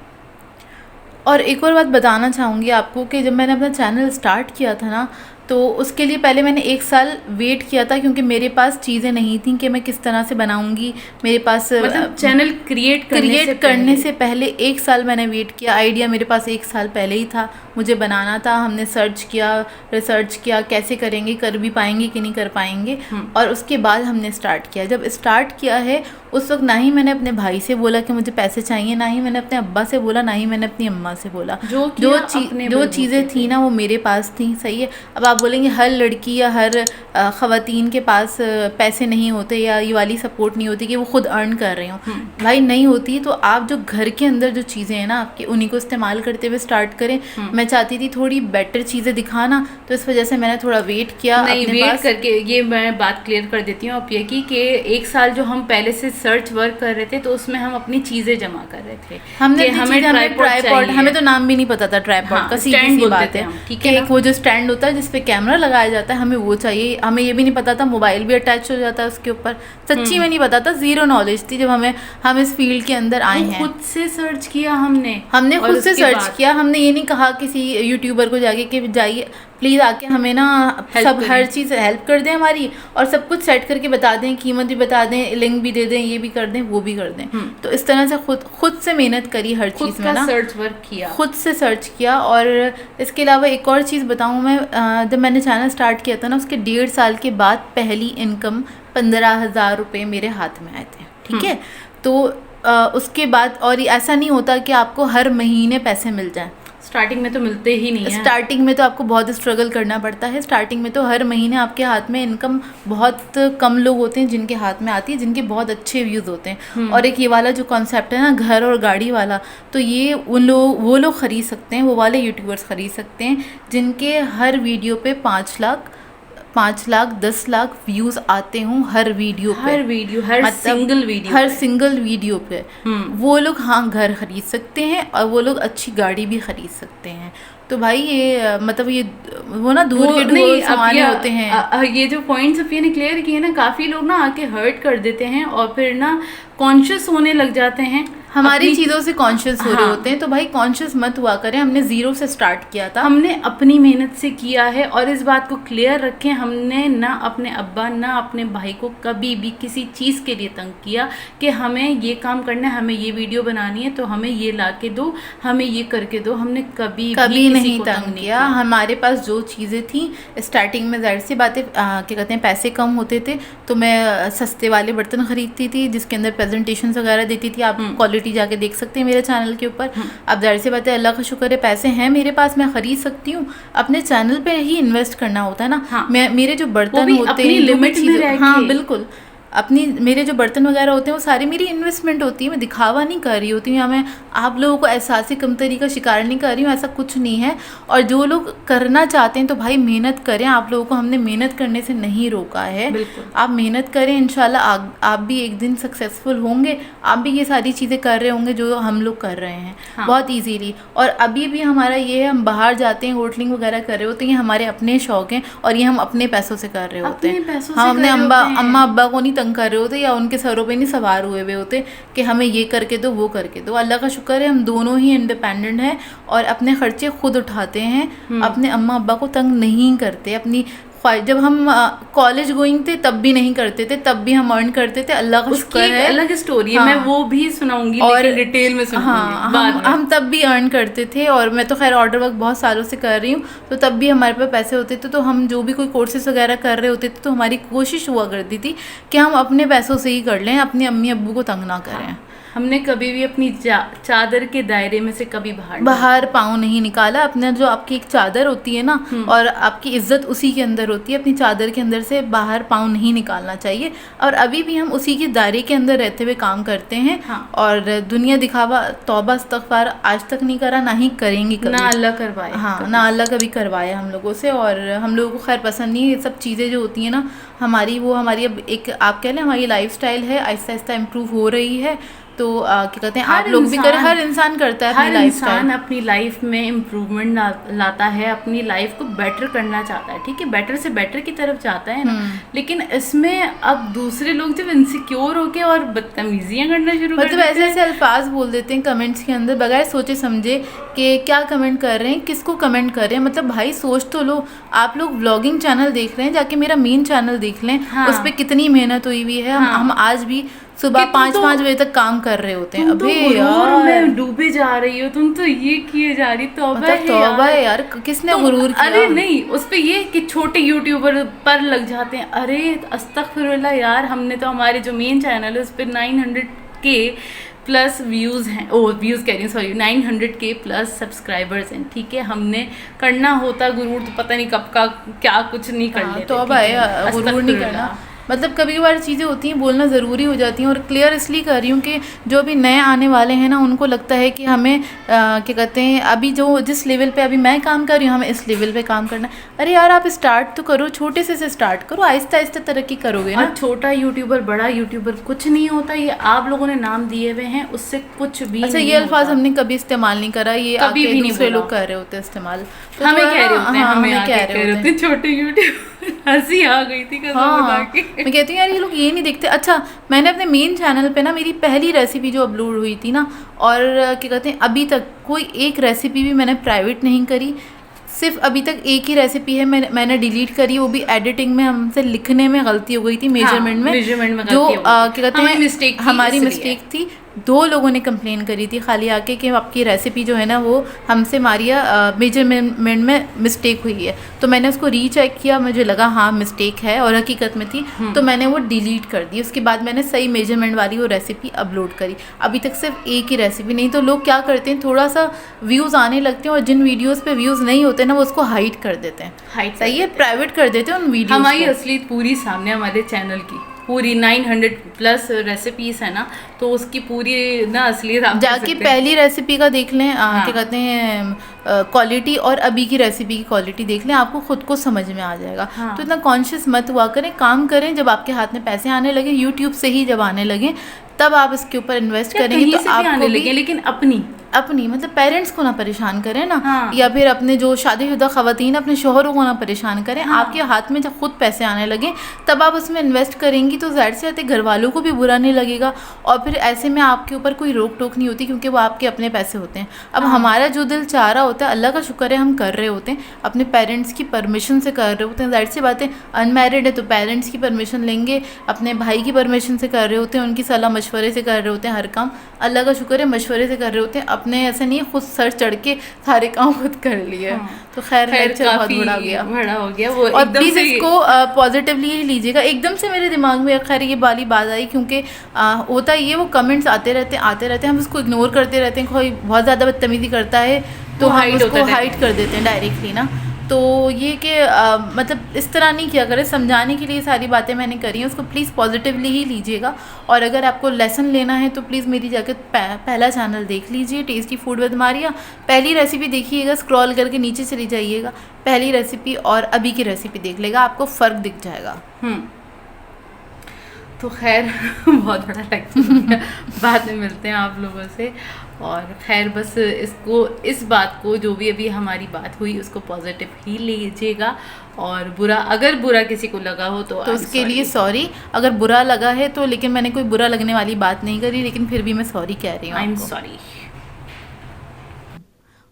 और एक और बात बताना चाहूँगी आपको कि जब मैंने अपना चैनल स्टार्ट किया था ना, तो उसके लिए पहले मैंने 1 साल वेट किया था, क्योंकि मेरे पास चीज़ें नहीं थी कि मैं किस तरह से बनाऊंगी। मेरे पास मतलब चैनल क्रिएट करने से पहले 1 साल मैंने वेट किया। आइडिया मेरे पास 1 साल पहले ही था, मुझे बनाना था। हमने रिसर्च किया कैसे करेंगे, कर भी पाएंगे कि नहीं कर पाएंगे, और उसके बाद हमने स्टार्ट किया। जब स्टार्ट किया है उस वक्त ना ही मैंने अपने भाई से बोला कि मुझे पैसे चाहिए, ना ही मैंने अपने अब्बा से बोला, ना ही मैंने अपनी अम्मा से बोला। जो चीज़ें थी ना वो मेरे पास थी, सही है। अब आप आप बोलेंगे हर लड़की या हर ख़वातीन के पास पैसे नहीं होते या ये वाली सपोर्ट नहीं होती कि वो खुद अर्न कर रही हूँ। भाई नहीं होती तो आप जो घर के अंदर जो चीज़ें हैं ना आपकी, उन्हीं को इस्तेमाल करते हुए स्टार्ट करें। मैं चाहती थी थोड़ी बेटर चीज़ें दिखाना, तो इस वजह से मैंने थोड़ा वेट किया। नहीं, वेट करके ये मैं बात क्लियर कर देती हूँ आप ये कि 1 साल जो हम पहले से सर्च वर्क कर रहे थे तो उसमें हम अपनी चीज़ें जमा कर रहे थे। हमें ट्राइपॉड, हमें तो नाम भी नहीं पता था ट्राइपॉड का, सीधी सी बात है। ठीक है, एक वो जो स्टैंड होता है जिसपे कैमरा लगाया जाता है, हमें वो चाहिए। हमें ये भी नहीं पता था मोबाइल भी अटैच हो जाता है उसके ऊपर, सच्ची में नहीं पता था, जीरो नॉलेज थी जब हम इस फील्ड के अंदर आए हैं। खुद से सर्च किया हमने खुद से सर्च किया। हमने ये नहीं कहा किसी यूट्यूबर को जाके कि जाइए प्लीज़ आके हमें ना सब हर चीज़ हेल्प कर दें हमारी, और सब कुछ सेट करके बता दें, कीमत भी बता दें, लिंक भी दे दें, ये भी कर दें, वो भी कर दें। तो इस तरह से खुद से मेहनत करी हर चीज़ में ना, सर्च वर्क किया, खुद से सर्च किया। और इसके अलावा एक और चीज़ बताऊँ मैं, जब मैंने चैनल स्टार्ट किया था ना, उसके 1.5 साल के बाद पहली इनकम 15,000 रुपये मेरे हाथ में आए थे। ठीक है, तो उसके बाद, और ऐसा नहीं होता कि आपको हर महीने पैसे मिल जाएं, स्टार्टिंग में तो मिलते ही नहीं है। स्टार्टिंग में तो आपको बहुत स्ट्रगल करना पड़ता है। स्टार्टिंग में तो हर महीने आपके हाथ में इनकम, बहुत कम लोग होते हैं जिनके हाथ में आती है, जिनके बहुत अच्छे व्यूज़ होते हैं। और एक ये वाला जो कॉन्सेप्ट है ना, घर और गाड़ी वाला, तो ये वो लोग ख़रीद सकते हैं, वो वाले यूट्यूबर्स ख़रीद सकते हैं जिनके हर वीडियो पे 5 लाख 10 लाख व्यूज आते हों हर वीडियो पे, हर सिंगल वीडियो पे। वो लोग हाँ घर खरीद सकते हैं और वो लोग अच्छी गाड़ी भी खरीद सकते हैं। तो भाई ये मतलब ये वो ना दूर के ढोल समाने होते हैं। ये जो पॉइंट्स अफिया ने क्लियर किए ना, काफ़ी लोग ना आके हर्ट कर देते हैं और फिर ना कॉन्शियस होने लग जाते हैं, हमारी चीज़ों से कॉन्शियस हो रहे होते हैं। तो भाई कॉन्शियस मत हुआ करें, हमने ज़ीरो से स्टार्ट किया था, हमने अपनी मेहनत से किया है। और इस बात को क्लियर रखें, हमने ना अपने अब्बा ना अपने भाई को कभी भी किसी चीज़ के लिए तंग किया कि हमें ये काम करना है, हमें ये वीडियो बनानी है तो हमें ये ला के दो, हमें ये करके दो। हमने कभी नहीं तंग किया। हमारे पास जो चीज़ें थी स्टार्टिंग में, जाहिर सी बातें क्या कहते हैं, पैसे कम होते थे तो मैं सस्ते वाले बर्तन ख़रीदती थी जिसके अंदर प्रेजेंटेशन वगैरह देती थी। आप क्वालिटी जाके देख सकते हैं मेरे चैनल के ऊपर। अब जाहिर सी बात है, अल्लाह का शुक्र है पैसे हैं मेरे पास, मैं ख़रीद सकती हूँ। अपने चैनल पे ही इन्वेस्ट करना होता है ना। हाँ। मेरे जो बर्तन होते हैं लिमिट में रह के, हाँ बिल्कुल, मेरे जो बर्तन वगैरह होते हैं वो सारी मेरी इन्वेस्टमेंट होती है। मैं दिखावा नहीं कर रही होती हूँ, या मैं आप लोगों को एहसासी कमतरी का शिकार नहीं कर रही हूँ, ऐसा कुछ नहीं है। और जो लोग करना चाहते हैं तो भाई मेहनत करें, आप लोगों को हमने मेहनत करने से नहीं रोका है। आप मेहनत करें, इंशाल्लाह आप भी एक दिन सक्सेसफुल होंगे। आप भी ये सारी चीज़ें कर रहे होंगे जो हम लोग कर रहे हैं। हाँ। बहुत ईजीली। और अभी भी हमारा ये है, हम बाहर जाते हैं, होटलिंग वगैरह कर रहे होते हैं, ये हमारे अपने शौक हैं और ये हम अपने पैसों से कर रहे होते हैं। हम अपने अम्मा अब्बा को नहीं तंग कर रहे होते या उनके सरों पे नहीं सवार हुए हुए होते कि हमें ये करके दो वो करके दो। अल्लाह का शुक्र है हम दोनों ही इंडिपेंडेंट हैं और अपने खर्चे खुद उठाते हैं, अपने अम्मा अब्बा को तंग नहीं करते। अपनी जब हम कॉलेज गोइंग थे तब भी नहीं करते थे, तब भी हम अर्न करते थे। अल्लाह का शुक्र है, अलग स्टोरी है। हाँ, मैं वो भी सुनाऊंगी और डिटेल में सुनाऊंगी। हाँ, हम तब भी अर्न करते थे और मैं तो खैर ऑर्डर वर्क बहुत सालों से कर रही हूँ, तो तब भी हमारे पास पैसे होते थे। तो हम जो भी कोई कोर्सेज वगैरह कर रहे होते थे तो हमारी कोशिश हुआ करती थी कि हम अपने पैसों से ही कर लें, अपने अम्मी अब्बू को तंग ना करें। हाँ। हमने कभी भी अपनी चादर के दायरे में से कभी बाहर पाँव नहीं निकाला। अपना जो आपकी एक चादर होती है ना, और आपकी इज्जत उसी के अंदर होती है, अपनी चादर के अंदर से बाहर पाँव नहीं निकालना चाहिए। और अभी भी हम उसी के दायरे के अंदर रहते हुए काम करते हैं। हाँ। और दुनिया दिखावा तौबा इस्तग़फ़ार आज तक नहीं करा, ना ही करेंगे कभी, ना अल्लाह करवाए। हाँ, ना अल्लाह कभी करवाए हम लोगों से। और हम लोगों को खैर पसंद नहीं है ये सब चीज़ें जो होती हैं ना, हमारी अब एक आप कह लें हमारी लाइफस्टाइल है, आहिस्ता आहिस्ता इम्प्रूव हो रही है। तो क्या कहते हैं, आप लोग भी करें, हर इंसान करता है, हर इंसान अपनी लाइफ में इम्प्रूवमेंट लाता है, अपनी लाइफ को बेटर करना चाहता है। ठीक है, बेटर से बेटर की तरफ जाता है ना। लेकिन इसमें अब दूसरे लोग जब इनसिक्योर होके और बदतमीजियाँ करना शुरू कर मतलब ऐसे अल्फाज बोल देते हैं कमेंट्स के अंदर बगैर सोचे समझे कि क्या कमेंट कर रहे हैं, किसको कमेंट कर रहे हैं। मतलब भाई सोच तो लो, आप लोग व्लॉगिंग चैनल देख रहे हैं, जाके मेरा मेन चैनल देख लें। हाँ। उस पर कितनी मेहनत हुई हुई है। हाँ। हम आज भी सुबह 5-5 बजे तक काम कर रहे होते हैं। अबे यार मैं डूबे जा रही हो, तुम तो ये किए जा रही। तौबा है यार, किसने गुरूर किया? अरे नहीं, उस पे ये कि छोटे यूट्यूबर पर लग जाते हैं। अरे अस्तगफिरुल्लाह यार, हमने तो हमारे जो मेन चैनल है उस पर 900K प्लस व्यूज़ हैं, ओ व्यूज़ कह रही हूँ सॉरी, 900K प्लस सब्सक्राइबर्स हैं, ठीक है। हमने करना होता गुरूर तो पता नहीं कब का क्या कुछ नहीं कर लेते, तो अब आए गुरूर नहीं करना, मतलब कभी कभार चीज़ें होती हैं बोलना ज़रूरी हो जाती हैं। और क्लियर इसलिए कर रही हूँ कि जो अभी नए आने वाले हैं ना, उनको लगता है कि हमें क्या कहते हैं, अभी जो जिस लेवल पे अभी मैं काम कर रही हूँ हमें इस लेवल पे काम करना है। अरे यार आप स्टार्ट तो करो, छोटे से स्टार्ट करो, आहिस्ता आहिस्ता तरक्की करोगे ना। छोटा यूट्यूबर बड़ा यूट्यूबर कुछ नहीं होता, ये आप लोगों ने नाम दिए हुए हैं, उससे कुछ भी अच्छा नहीं ये अल्फाज होता। हमने कभी इस्तेमाल नहीं करा, ये कभी भी नहीं दूसरे बोला। लोग कर रहे होते हैं इस्तेमाल, तो हमें थोड़ा कह रहे ना, होते हैं, हाँ, हमें हमें आके कह रहे होते हैं छोटे यूट्यूबर। हंसी आ गई थी कसम खुदा की। मैं कहती हूँ यार ये लोग ये नहीं देखते। अच्छा मैंने अपने मेन चैनल पे ना मेरी पहली रेसिपी जो अपलोड हुई थी ना, और क्या कहते हैं अभी तक कोई एक रेसिपी भी मैंने प्राइवेट नहीं करी, सिर्फ अभी तक एक ही रेसिपी है मैंने डिलीट करी, वो भी एडिटिंग में हमसे लिखने में गलती हो गई थी, मेजरमेंट में जो क्या कहते हैं हमारी मिस्टेक थी। 2 लोगों ने कंप्लेन करी थी खाली आके कि आपकी रेसिपी जो है ना वो हमसे मारिया मेजरमेंट में मिस्टेक हुई है। तो मैंने उसको रीचेक किया, मुझे लगा हाँ मिस्टेक है और हकीकत में थी, तो मैंने वो डिलीट कर दी। उसके बाद मैंने सही मेजरमेंट वाली वो रेसिपी अपलोड करी। अभी तक सिर्फ एक ही रेसिपी, नहीं तो लोग क्या करते हैं थोड़ा सा व्यूज़ आने लगते हैं और जिन वीडियोज़ पे व्यूज़ नहीं होते ना वो उसको हाइड कर देते हैं, हाइड सही है, प्राइवेट कर देते हैं उन वीडियो। हमारी असलियत पूरी सामने, हमारे चैनल की पूरी 900 प्लस रेसिपीज है ना, तो उसकी पूरी ना असलियत आप जाके पहली रेसिपी का देख लें, क्या कहते हैं क्वालिटी, और अभी की रेसिपी की क्वालिटी देख लें, आपको खुद को समझ में आ जाएगा। तो इतना कॉन्शियस मत हुआ करें, काम करें, जब आपके हाथ में पैसे आने लगे, यूट्यूब से ही जब आने लगे तब आप इसके ऊपर इन्वेस्ट करेंगे तो आपको आने लगे, लेकिन अपनी मतलब पेरेंट्स को ना परेशान करें ना, या फिर अपने जो शादीशुदा खवातीन अपने शोहरों को ना परेशान करें। आपके हाथ में जब खुद पैसे आने लगे तब आप उसमें इन्वेस्ट करेंगी तो ज़ाहिर से आते घर वालों को भी बुरा नहीं लगेगा, और फिर ऐसे में आपके ऊपर कोई रोक टोक नहीं होती क्योंकि वो आपके अपने पैसे होते हैं। अब हमारा जो दिल चाह रहा होता है, अल्लाह का शुक्र है हम कर रहे होते हैं, अपने पेरेंट्स की परमिशन से कर रहे होते हैं। ज़ाहिर सी बात है अनमैरिड है तो पेरेंट्स की परमिशन लेंगे, अपने भाई की परमिशन से कर रहे होते हैं, उनकी सलाह मशवरे से कर रहे होते हैं हर काम। अल्लाह का शुक्र है मशवरे से कर रहे होते हैं, अपने ऐसे नहीं खुद सर चढ़ के सारे काम खुद कर लिए। तो खैर बहुत बड़ा हो गया वो, और प्लीज़ इसको पॉजिटिवली ही लीजिएगा। एकदम से मेरे दिमाग में खैर ये वाली बात आई क्योंकि होता ये वो कमेंट्स आते रहते हैं, हम उसको इग्नोर करते रहते हैं। कोई बहुत ज़्यादा बदतमीज़ी करता है तो हम उसको हाइड कर देते हैं डायरेक्टली ना। तो ये कि मतलब इस तरह नहीं किया करें, समझाने के लिए सारी बातें मैंने करी हैं, उसको प्लीज़ पॉजिटिवली ही लीजिएगा। और अगर आपको लेसन लेना है तो प्लीज़ मेरी जाके पहला चैनल देख लीजिए, टेस्टी फूड विद मारिया। पहली रेसिपी देखिएगा, स्क्रॉल करके नीचे चली जाइएगा, पहली रेसिपी और अभी की रेसिपी देख लेगा, आपको फ़र्क दिख जाएगा। तो खैर बहुत बड़ा लेक्चर, बाद में मिलते हैं आप लोगों से। और खैर बस इस बात को जो भी अभी हमारी बात हुई उसको पॉजिटिव ही लीजिएगा, और अगर बुरा किसी को लगा हो तो उसके लिए सॉरी। अगर बुरा लगा है तो, लेकिन मैंने कोई बुरा लगने वाली बात नहीं करी, लेकिन फिर भी मैं सॉरी कह रही हूँ, आई एम सॉरी।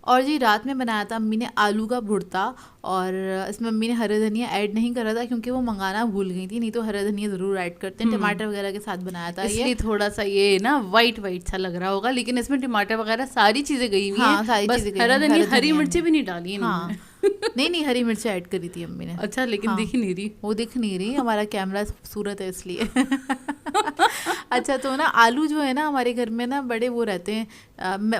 और जी रात में बनाया था अम्मी ने आलू का भुर्ता, और इसमें अम्मी ने हरे धनिया ऐड नहीं करा था क्योंकि वो मंगाना भूल गई थी, नहीं तो हरे धनिया ज़रूर ऐड करते हैं। टमाटर वगैरह के साथ बनाया था, इसलिए थोड़ा सा ये ना वाइट सा लग रहा होगा, लेकिन इसमें टमाटर वगैरह सारी चीज़ें गई हुई हैं, सारी चीज़ें हरा धनिया हरी मिर्ची भी नहीं डाली है। नहीं हरी मिर्ची ऐड करी थी अम्मी ने। अच्छा, लेकिन दिख नहीं रही, वो दिख नहीं रही, हमारा कैमरा खूबसूरत है इसलिए। अच्छा तो ना आलू जो है ना हमारे घर में ना बड़े वो रहते हैं,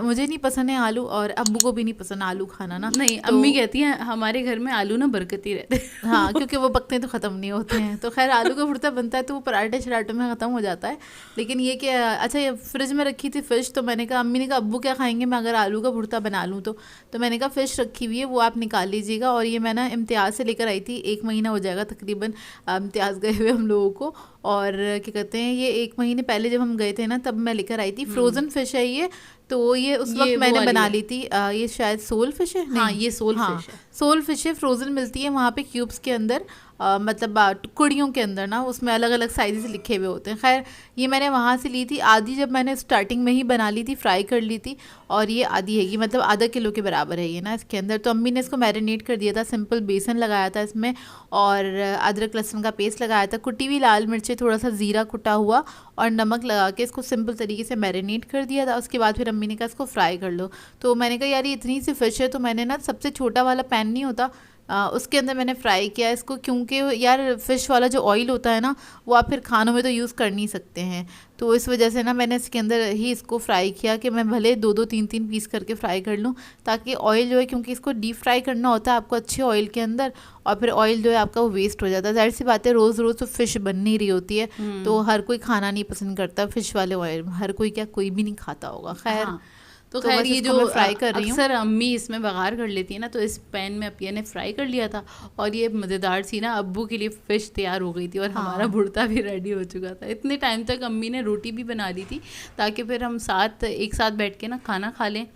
मुझे नहीं पसंद है आलू, और अब्बू को भी नहीं पसंद आलू खाना ना। नहीं तो, अम्मी कहती हैं हमारे घर में आलू ना बरकती रहते हैं। हाँ क्योंकि वो पकते हैं तो ख़त्म नहीं होते हैं। तो खैर आलू का भुर्ता बनता है तो वो पराठे शराठों में ख़त्म हो जाता है, लेकिन ये कि अच्छा ये फ्रिज में रखी थी फ़िश, तो मैंने कहा अम्मी ने कहा अब्बू क्या खाएंगे मैं अगर आलू का भुर्ता बना लूँ तो मैंने कहा फ़िश रखी हुई है वो आप निकाल लीजिएगा। और ये मैं ना इम्तियाज़ से लेकर आई थी, 1 महीना हो जाएगा तकरीबन इम्तियाज़ गए हुए हम लोगों को, और क्या कहते हैं ये 1 महीने पहले जब हम गए थे ना तब मैं लेकर आई थी। फ्रोज़न फ़िश है ये, तो ये उस वक्त मैंने बना ली थी। ये शायद सोल फिश है, हाँ ये सोल फिश है, सोल फिश है, फ्रोज़न मिलती है वहाँ पे क्यूब्स के अंदर, मतलब टुकड़ियों के अंदर ना, उसमें अलग अलग साइज़ लिखे हुए होते हैं। खैर ये मैंने वहाँ से ली थी, आधी जब मैंने स्टार्टिंग में ही बना ली थी, फ्राई कर ली थी, और ये आधी है, ये मतलब आधा किलो के बराबर है ये ना इसके अंदर। तो अम्मी ने इसको मैरिनेट कर दिया था, सिंपल बेसन लगाया था इसमें, और अदरक लहसुन का पेस्ट लगाया था, कुटी हुई लाल मिर्चें, थोड़ा सा ज़ीरा कुटा हुआ और नमक लगा के इसको सिंपल तरीके से मैरिनेट कर दिया था। उसके बाद फिर अम्मी ने कहा इसको फ्राई कर लो। तो मैंने कहा यार ये इतनी सी फ़िश है, तो मैंने ना सबसे छोटा वाला पैन नहीं होता उसके अंदर मैंने फ्राई किया इसको, क्योंकि यार फ़िश वाला जो ऑयल होता है ना वो आप फिर खानों में तो यूज़ कर नहीं सकते हैं। तो इस वजह से ना मैंने इसके अंदर ही इसको फ्राई किया कि मैं भले 2-2 3-3 पीस करके फ्राई कर लूँ, ताकि ऑयल जो है, क्योंकि इसको डीप फ्राई करना होता है आपको अच्छे ऑयल के अंदर, और फिर ऑयल जो है आपका वो वेस्ट हो जाता है। ज़ाहिर सी बात है रोज़ रोज़ तो फ़िश बन नहीं रही होती है, तो हर कोई खाना नहीं पसंद करता फ़िश वाले ऑयल, हर कोई क्या, कोई भी नहीं खाता होगा। खैर हाँ, तो तो खैर बस ये इसको जो मैं फ्राई कर रही हूँ। अक्सर अम्मी इसमें बघार कर लेती है ना, तो इस पैन में अपिया ने फ्राई कर लिया था और ये मज़ेदार सी ना अब्बू के लिए फ़िश तैयार हो गई थी और हमारा हाँ भुर्ता भी रेडी हो चुका था। इतने टाइम तक अम्मी ने रोटी भी बना ली थी ताकि फिर हम एक साथ बैठ के ना खाना खा लें।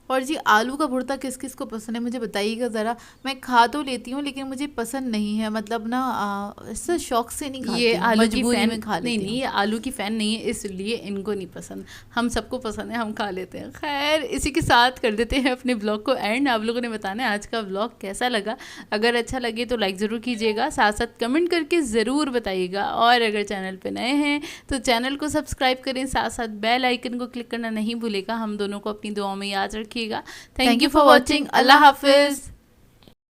और जी आलू का भुर्ता किस किस को पसंद है मुझे बताइएगा ज़रा। मैं खा तो लेती हूँ लेकिन मुझे पसंद नहीं है, मतलब ना इससे शौक से नहीं खाती ये हूँ, आलू की मजबूरी फ़ैन में खा नहीं लेती नहीं, हूँ। ये आलू की फ़ैन नहीं है इसलिए इनको नहीं पसंद, हम सबको पसंद है, हम खा लेते हैं। खैर इसी के साथ कर देते हैं अपने ब्लॉग को एंड। आप लोगों ने बताना है आज का ब्लॉग कैसा लगा, अगर अच्छा लगे तो लाइक ज़रूर कीजिएगा, साथ साथ कमेंट करके ज़रूर बताइएगा, और अगर चैनल पर नए हैं तो चैनल को सब्सक्राइब करें, साथ साथ बेल आइकन को क्लिक करना नहीं भूलेगा। हम दोनों को अपनी दुआओं में याद रखिएगा। Thank you for watching. अल्लाह हाफिज़।